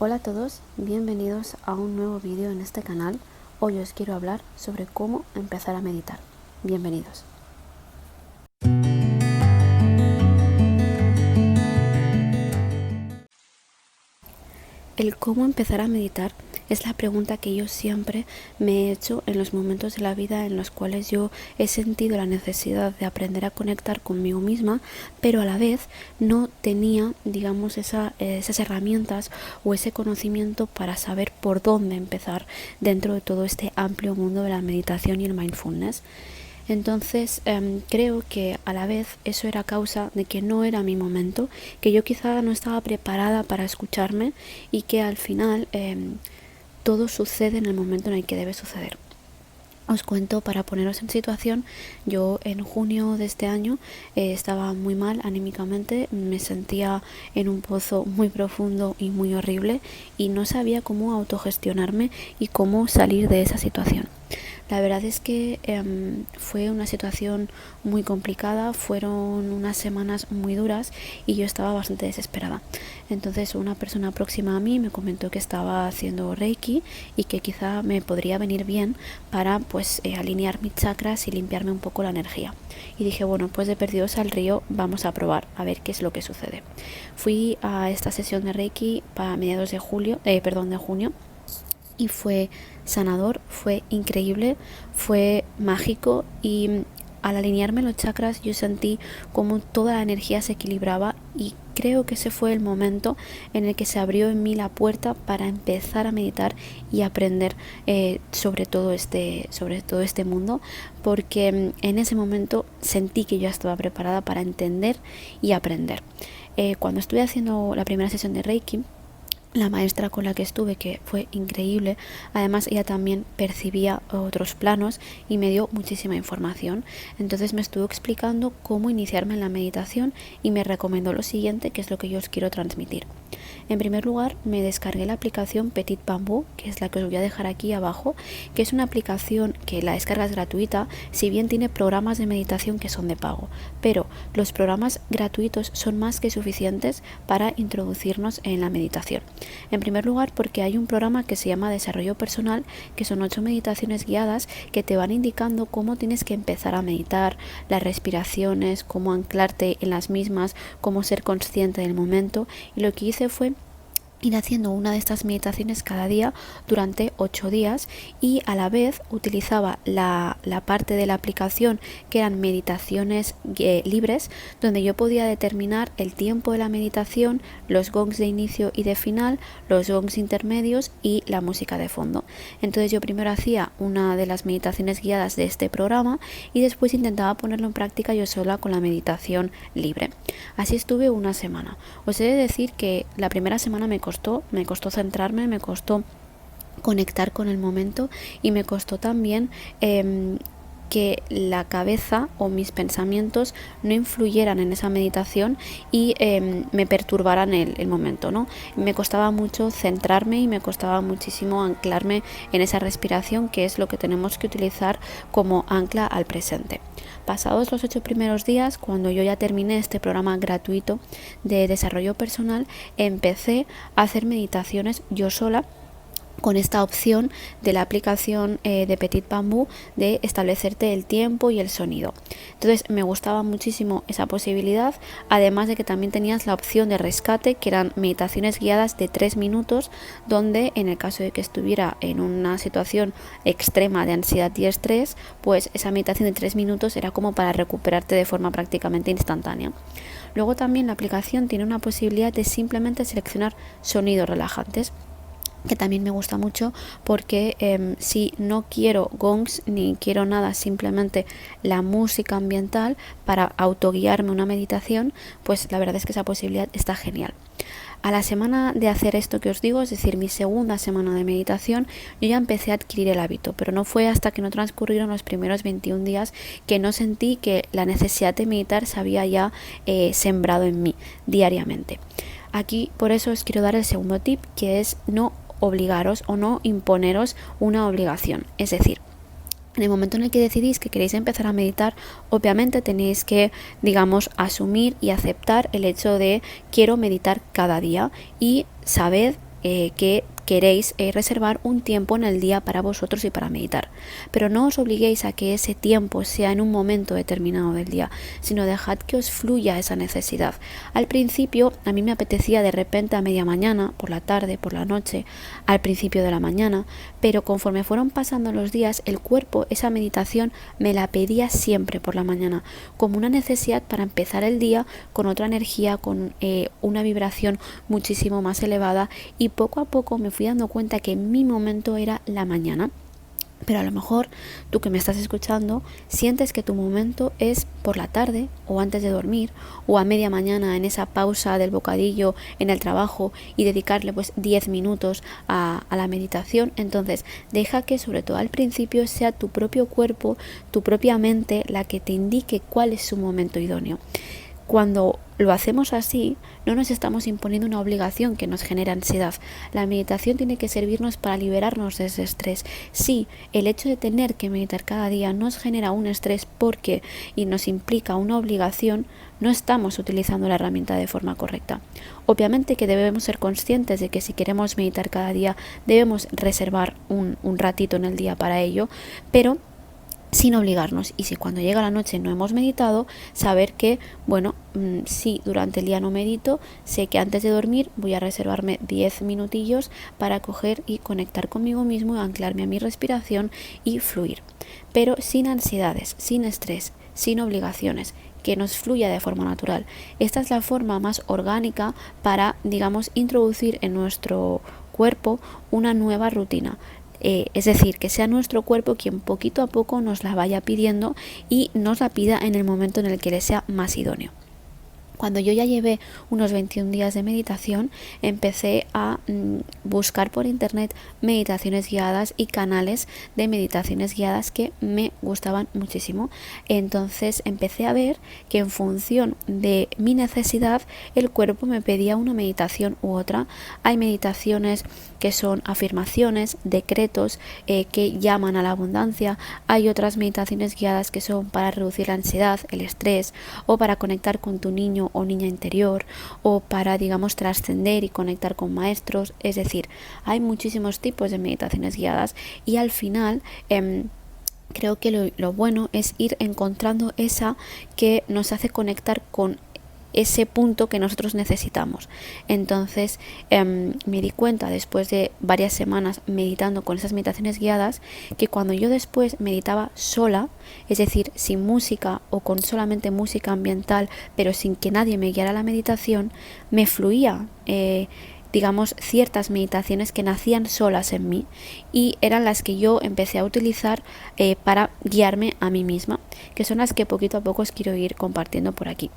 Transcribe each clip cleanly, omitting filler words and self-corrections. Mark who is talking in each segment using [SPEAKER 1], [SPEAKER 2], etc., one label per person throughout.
[SPEAKER 1] Hola a todos, bienvenidos a un nuevo vídeo en este canal. Hoy os quiero hablar sobre cómo empezar a meditar. Bienvenidos. El cómo empezar a meditar es la pregunta que yo siempre me he hecho en los momentos de la vida en los cuales yo he sentido la necesidad de aprender a conectar conmigo misma, pero a la vez no tenía, digamos, esas herramientas o ese conocimiento para saber por dónde empezar dentro de todo este amplio mundo de la meditación y el mindfulness. Entonces creo que a la vez eso era causa de que no era mi momento, que yo quizá no estaba preparada para escucharme y que al final todo sucede en el momento en el que debe suceder. Os cuento para poneros en situación. Yo en junio de este año estaba muy mal anímicamente, me sentía en un pozo muy profundo y muy horrible y no sabía cómo autogestionarme y cómo salir de esa situación. La verdad es que fue una situación muy complicada, fueron unas semanas muy duras y yo estaba bastante desesperada. Entonces una persona próxima a mí me comentó que estaba haciendo Reiki y que quizá me podría venir bien para alinear mis chakras y limpiarme un poco la energía. Y dije, bueno, pues de perdidos al río, vamos a probar a ver qué es lo que sucede. Fui a esta sesión de Reiki para mediados de junio y fue sanador, fue increíble, fue mágico y al alinearme los chakras yo sentí como toda la energía se equilibraba y creo que ese fue el momento en el que se abrió en mí la puerta para empezar a meditar y aprender sobre todo este mundo, porque en ese momento sentí que yo estaba preparada para entender y aprender. Cuando estuve haciendo la primera sesión de Reiki, la maestra con la que estuve, que fue increíble, además ella también percibía otros planos y me dio muchísima información. Entonces me estuvo explicando cómo iniciarme en la meditación y me recomendó lo siguiente, que es lo que yo os quiero transmitir. En primer lugar, me descargué la aplicación Petit Bambú, que es la que os voy a dejar aquí abajo, que es una aplicación que la descarga es gratuita, si bien tiene programas de meditación que son de pago, pero los programas gratuitos son más que suficientes para introducirnos en la meditación. En primer lugar, porque hay un programa que se llama Desarrollo Personal, que son 8 meditaciones guiadas que te van indicando cómo tienes que empezar a meditar, las respiraciones, cómo anclarte en las mismas, cómo ser consciente del momento. Y lo que hice fue ir haciendo una de estas meditaciones cada día durante 8 días y a la vez utilizaba la parte de la aplicación que eran meditaciones libres, donde yo podía determinar el tiempo de la meditación, los gongs de inicio y de final, los gongs intermedios y la música de fondo. Entonces yo primero hacía una de las meditaciones guiadas de este programa y después intentaba ponerlo en práctica yo sola con la meditación libre. Así estuve una semana. Os he de decir que la primera semana me costó centrarme, me costó conectar con el momento y me costó también que la cabeza o mis pensamientos no influyeran en esa meditación y me perturbaran el momento, ¿no? Me costaba mucho centrarme y me costaba muchísimo anclarme en esa respiración, que es lo que tenemos que utilizar como ancla al presente. Pasados los 8 primeros días, cuando yo ya terminé este programa gratuito de desarrollo personal, empecé a hacer meditaciones yo sola, con esta opción de la aplicación de Petit Bambú de establecerte el tiempo y el sonido. Entonces me gustaba muchísimo esa posibilidad, además de que también tenías la opción de rescate, que eran meditaciones guiadas de 3 minutos, donde en el caso de que estuviera en una situación extrema de ansiedad y estrés, pues esa meditación de 3 minutos era como para recuperarte de forma prácticamente instantánea. Luego también la aplicación tiene una posibilidad de simplemente seleccionar sonidos relajantes, que también me gusta mucho, porque si no quiero gongs ni quiero nada, simplemente la música ambiental para autoguiarme una meditación, pues la verdad es que esa posibilidad está genial. A la semana de hacer esto que os digo, es decir, mi segunda semana de meditación, yo ya empecé a adquirir el hábito, pero no fue hasta que no transcurrieron los primeros 21 días que no sentí que la necesidad de meditar se había ya sembrado en mí diariamente. Aquí por eso os quiero dar el segundo tip, que es no obligaros o no imponeros una obligación. Es decir, en el momento en el que decidís que queréis empezar a meditar, obviamente tenéis que, digamos, asumir y aceptar el hecho de quiero meditar cada día y sabed que queréis reservar un tiempo en el día para vosotros y para meditar. Pero no os obliguéis a que ese tiempo sea en un momento determinado del día, sino dejad que os fluya esa necesidad. Al principio a mí me apetecía de repente a media mañana, por la tarde, por la noche, al principio de la mañana, pero conforme fueron pasando los días, el cuerpo, esa meditación, me la pedía siempre por la mañana, como una necesidad para empezar el día con otra energía, con una vibración muchísimo más elevada, y poco a poco me fui dando cuenta que mi momento era la mañana. Pero a lo mejor tú que me estás escuchando sientes que tu momento es por la tarde o antes de dormir o a media mañana en esa pausa del bocadillo en el trabajo y dedicarle pues 10 minutos a la meditación. Entonces deja que sobre todo al principio sea tu propio cuerpo, tu propia mente la que te indique cuál es su momento idóneo. Cuando lo hacemos así, no nos estamos imponiendo una obligación que nos genera ansiedad. La meditación tiene que servirnos para liberarnos de ese estrés. Sí, el hecho de tener que meditar cada día nos genera un estrés porque y nos implica una obligación, no estamos utilizando la herramienta de forma correcta. Obviamente que debemos ser conscientes de que si queremos meditar cada día, debemos reservar un ratito en el día para ello, pero sin obligarnos. Y si cuando llega la noche no hemos meditado, saber que, bueno, si durante el día no medito, sé que antes de dormir voy a reservarme 10 minutillos para coger y conectar conmigo mismo, anclarme a mi respiración y fluir. Pero sin ansiedades, sin estrés, sin obligaciones, que nos fluya de forma natural. Esta es la forma más orgánica para, digamos, introducir en nuestro cuerpo una nueva rutina. Es decir, que sea nuestro cuerpo quien poquito a poco nos la vaya pidiendo y nos la pida en el momento en el que le sea más idóneo. Cuando yo ya llevé unos 21 días de meditación, empecé a buscar por internet meditaciones guiadas y canales de meditaciones guiadas que me gustaban muchísimo. Entonces empecé a ver que en función de mi necesidad, el cuerpo me pedía una meditación u otra. Hay meditaciones que son afirmaciones, decretos que llaman a la abundancia. Hay otras meditaciones guiadas que son para reducir la ansiedad, el estrés, o para conectar con tu niño o niña interior, o para, digamos, trascender y conectar con maestros. Es decir, hay muchísimos tipos de meditaciones guiadas y al final creo que lo bueno es ir encontrando esa que nos hace conectar con ese punto que nosotros necesitamos. Entonces me di cuenta después de varias semanas meditando con esas meditaciones guiadas que cuando yo después meditaba sola, es decir, sin música o con solamente música ambiental pero sin que nadie me guiara la meditación, me fluía digamos, ciertas meditaciones que nacían solas en mí y eran las que yo empecé a utilizar para guiarme a mí misma, que son las que poquito a poco os quiero ir compartiendo por aquí.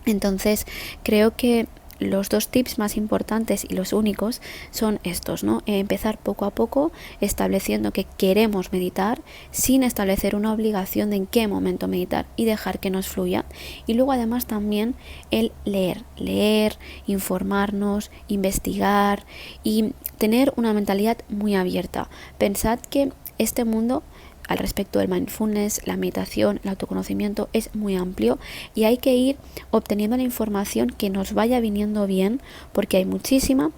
[SPEAKER 1] Entonces creo que los dos tips más importantes y los únicos son estos, ¿no? Empezar poco a poco estableciendo que queremos meditar sin establecer una obligación de en qué momento meditar y dejar que nos fluya. Y luego además también el leer, informarnos, investigar y tener una mentalidad muy abierta. Pensad que este mundo al respecto del mindfulness, la meditación, el autoconocimiento es muy amplio y hay que ir obteniendo la información que nos vaya viniendo bien porque hay muchísimos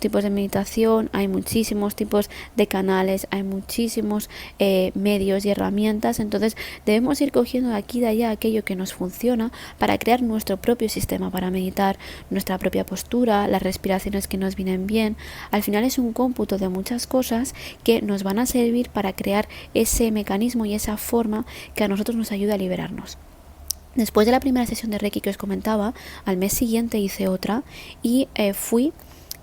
[SPEAKER 1] tipos de meditación, hay muchísimos tipos de canales, hay muchísimos medios y herramientas. Entonces debemos ir cogiendo de aquí y de allá aquello que nos funciona para crear nuestro propio sistema para meditar, nuestra propia postura, las respiraciones que nos vienen bien. Al final es un cómputo de muchas cosas que nos van a servir para crear ese mecanismo y esa forma que a nosotros nos ayuda a liberarnos. Después de la primera sesión de Reiki que os comentaba, al mes siguiente hice otra y fui,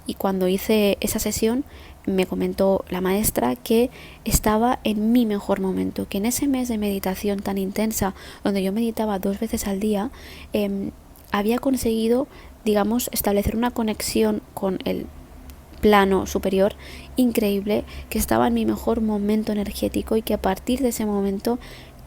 [SPEAKER 1] y cuando hice esa sesión me comentó la maestra que estaba en mi mejor momento, que en ese mes de meditación tan intensa, donde yo meditaba 2 veces al día, había conseguido, digamos, establecer una conexión con el plano superior increíble, que estaba en mi mejor momento energético y que a partir de ese momento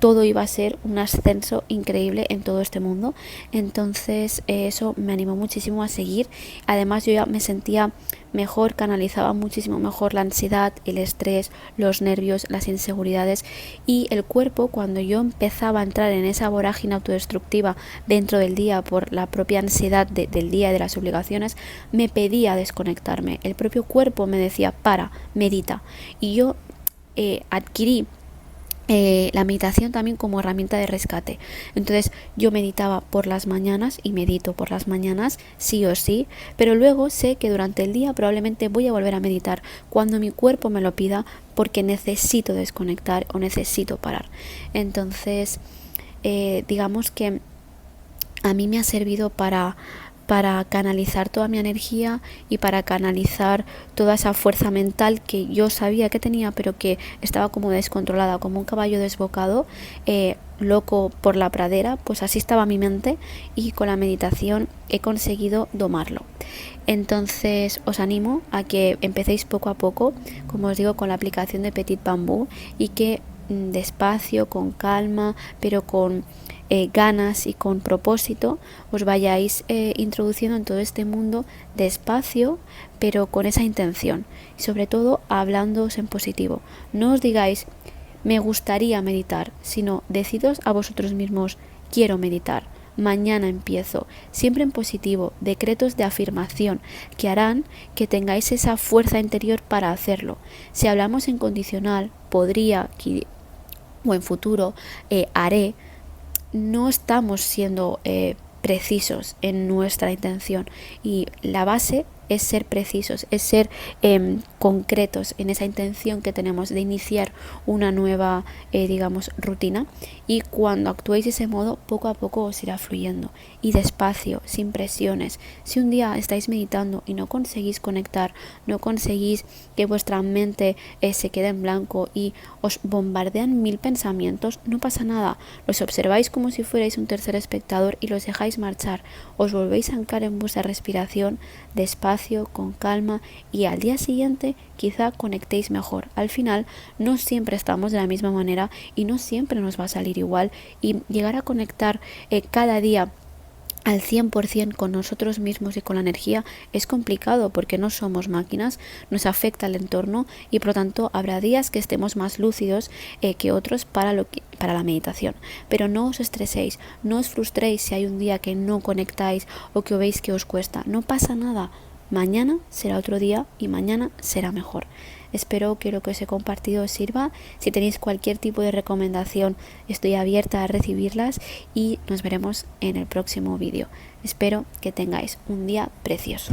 [SPEAKER 1] todo iba a ser un ascenso increíble en todo este mundo. Entonces eso me animó muchísimo a seguir. Además yo ya me sentía mejor, canalizaba muchísimo mejor la ansiedad, el estrés, los nervios, las inseguridades, y el cuerpo, cuando yo empezaba a entrar en esa vorágine autodestructiva dentro del día por la propia ansiedad del día y de las obligaciones, me pedía desconectarme. El propio cuerpo me decía: para, medita. Y yo adquirí la meditación también como herramienta de rescate. Entonces yo meditaba por las mañanas y medito por las mañanas sí o sí, pero luego sé que durante el día probablemente voy a volver a meditar cuando mi cuerpo me lo pida, porque necesito desconectar o necesito parar. Entonces digamos que a mí me ha servido para canalizar toda mi energía y para canalizar toda esa fuerza mental que yo sabía que tenía, pero que estaba como descontrolada, como un caballo desbocado, loco por la pradera. Pues así estaba mi mente, y con la meditación he conseguido domarlo. Entonces os animo a que empecéis poco a poco, como os digo, con la aplicación de Petit Bambú, y que despacio, con calma, pero con ganas y con propósito, os vayáis introduciendo en todo este mundo despacio, pero con esa intención, y sobre todo hablándoos en positivo. No os digáis me gustaría meditar, sino decidos a vosotros mismos: quiero meditar, mañana empiezo. Siempre en positivo, decretos de afirmación que harán que tengáis esa fuerza interior para hacerlo. Si hablamos en condicional, podría o en futuro, haré, no estamos siendo precisos en nuestra intención, y la base es ser precisos, es ser concretos en esa intención que tenemos de iniciar una nueva, rutina, y cuando actuéis de ese modo, poco a poco os irá fluyendo, y despacio, sin presiones. Si un día estáis meditando y no conseguís conectar, no conseguís que vuestra mente se quede en blanco y os bombardean 1000 pensamientos, no pasa nada, los observáis como si fuerais un tercer espectador y los dejáis marchar, os volvéis a anclar en vuestra respiración, despacio, con calma, y al día siguiente quizá conectéis mejor. Al final no siempre estamos de la misma manera y no siempre nos va a salir igual, y llegar a conectar cada día al 100% con nosotros mismos y con la energía es complicado, porque no somos máquinas, nos afecta el entorno, y por lo tanto habrá días que estemos más lúcidos que otros para la meditación. Pero no os estreséis, no os frustréis si hay un día que no conectáis o que veis que os cuesta. No pasa nada. Mañana será otro día y mañana será mejor. Espero que lo que os he compartido os sirva. Si tenéis cualquier tipo de recomendación, estoy abierta a recibirlas, y nos veremos en el próximo vídeo. Espero que tengáis un día precioso.